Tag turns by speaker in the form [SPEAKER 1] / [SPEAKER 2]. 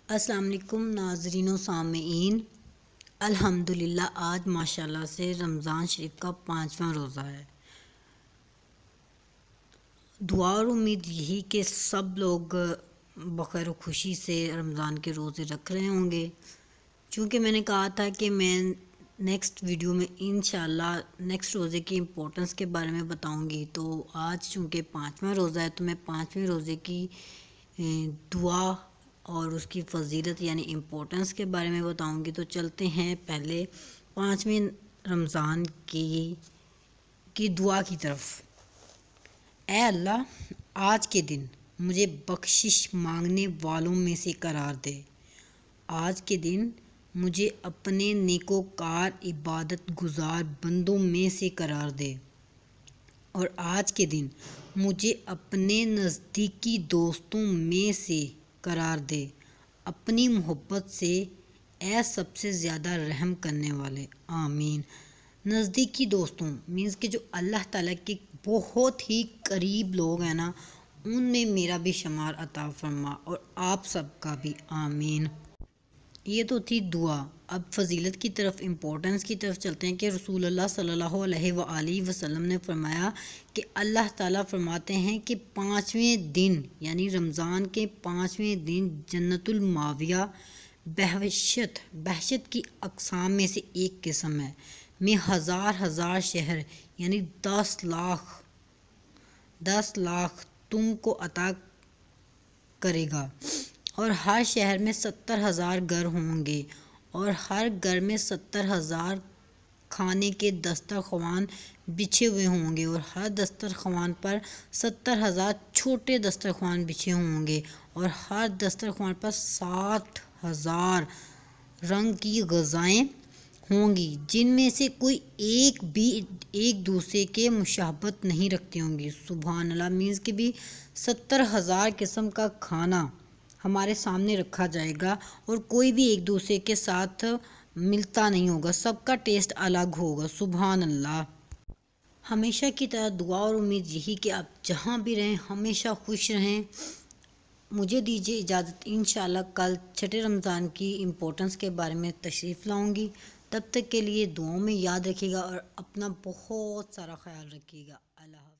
[SPEAKER 1] अस्सलाम वालेकुम नाज़रीन व सामीन। अल्हम्दुलिल्लाह आज माशाल्लाह से रमज़ान शरीफ का 5वां रोज़ा है। दुआ और उम्मीद यही कि सब लोग बखैर खुशी से रमज़ान के रोज़े रख रहे होंगे। चूँकि मैंने कहा था कि मैं नेक्स्ट वीडियो में इंशाल्लाह नेक्स्ट रोज़े की इम्पोर्टेंस के बारे में बताऊंगी, तो आज चूँकि 5वां रोज़ा है तो मैं 5वें रोज़े की दुआ और उसकी फ़जीलत यानी इम्पोर्टेंस के बारे में बताऊंगी। तो चलते हैं पहले 5वें रमज़ान की दुआ की तरफ। ऐ अल्लाह, आज के दिन मुझे बख्शिश मांगने वालों में से करार दे। आज के दिन मुझे अपने नेकोकार इबादत गुजार बंदों में से करार दे और आज के दिन मुझे अपने नज़दीकी दोस्तों में से करार दे, अपनी मोहब्बत से ऐ सबसे ज़्यादा रहम करने वाले, आमीन। नज़दीकी दोस्तों मीन्स कि जो अल्लाह ताला के बहुत ही करीब लोग हैं ना, उनमें मेरा भी शुमार अता फरमा और आप सबका भी, आमीन। ये तो थी दुआ। अब फ़जीलत की तरफ, इम्पोर्टेंस की तरफ चलते हैं कि रसूलुल्लाह सल्लल्लाहु अलैहि वसल्लम ने फरमाया कि अल्लाह ताला फरमाते हैं कि 5वें दिन यानी रमज़ान के 5वें दिन जन्नतुल माविया बहशत की अक़साम में से एक किस्म है में हज़ार शहर यानी 10 लाख तुमको अता करेगा और हर शहर में 70,000 घर होंगे और हर घर में 70,000 खाने के दस्तरख्वान बिछे हुए होंगे और हर दस्तरख्वान पर 70,000 छोटे दस्तरख्वान बिछे होंगे और हर दस्तरख्वान पर 60,000 रंग की ग़िज़ाएँ होंगी जिनमें से कोई एक भी एक दूसरे के मुशाबहत नहीं रखती होंगी। सुभान अल्लाह। मीन्स कि भी 70,000 किस्म का खाना हमारे सामने रखा जाएगा और कोई भी एक दूसरे के साथ मिलता नहीं होगा, सबका टेस्ट अलग होगा। सुभान अल्लाह। हमेशा की तरह दुआ और उम्मीद यही कि आप जहाँ भी रहें हमेशा खुश रहें। मुझे दीजिए इजाज़त। इंशाल्लाह कल छठे रमज़ान की इम्पोर्टेंस के बारे में तशरीफ़ लाऊंगी। तब तक के लिए दुआओं में याद रखिएगा और अपना बहुत सारा ख्याल रखिएगा। अल्लाह।